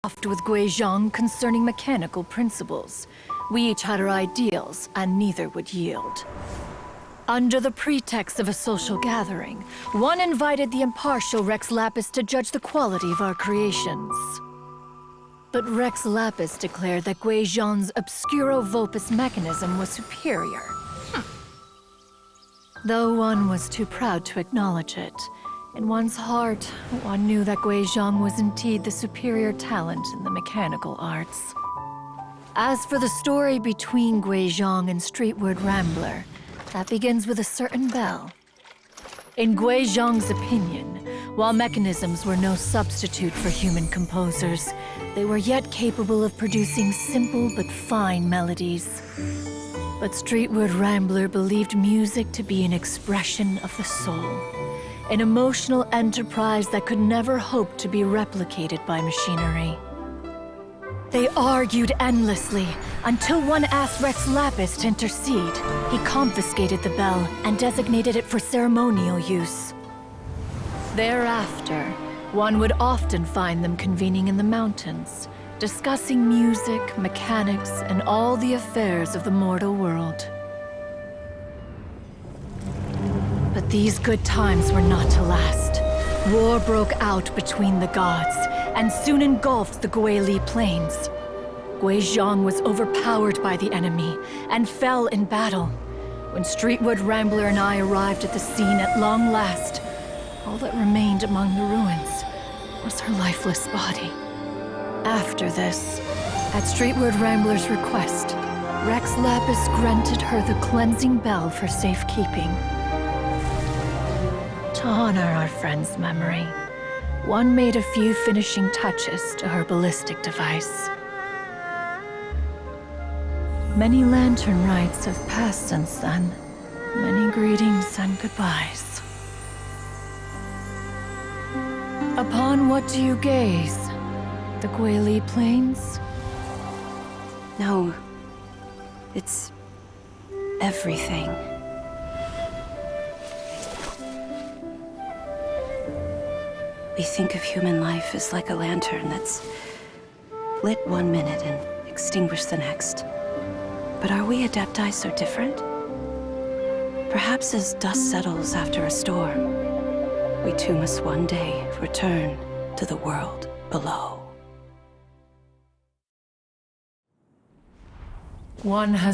with Guizhong concerning mechanical principles. We each had our ideals, and neither would yield. Under the pretext of a social gathering, one invited the impartial Rex Lapis to judge the quality of our creations. But Rex Lapis declared that Guizhong's Obscuro Vulpus mechanism was superior. Though one was too proud to acknowledge it, in one's heart, one knew that Guizhong was indeed the superior talent in the mechanical arts. As for the story between Guizhong and Streetward Rambler, that begins with a certain bell. In Guizhong's opinion, while mechanisms were no substitute for human composers, they were yet capable of producing simple but fine melodies. But Streetward Rambler believed music to be an expression of the soul, an emotional enterprise that could never hope to be replicated by machinery. They argued endlessly, until one asked Rex Lapis to intercede. He confiscated the bell and designated it for ceremonial use. Thereafter, one would often find them convening in the mountains, discussing music, mechanics, and all the affairs of the mortal world. But these good times were not to last. War broke out between the gods, and soon engulfed the Guili Plains. Guizhong was overpowered by the enemy, and fell in battle. When Streetward Rambler and I arrived at the scene at long last, all that remained among the ruins was her lifeless body. After this, at Streetward Rambler's request, Rex Lapis granted her the cleansing bell for safekeeping. To honor our friend's memory, one made a few finishing touches to her ballistic device. Many lantern rites have passed since then. Many greetings and goodbyes. Upon what do you gaze? The Guili Plains? No. It's everything. We think of human life as like a lantern that's lit one minute and extinguished the next. But are we Adepti so different? Perhaps as dust settles after a storm, we too must one day return to the world below. One has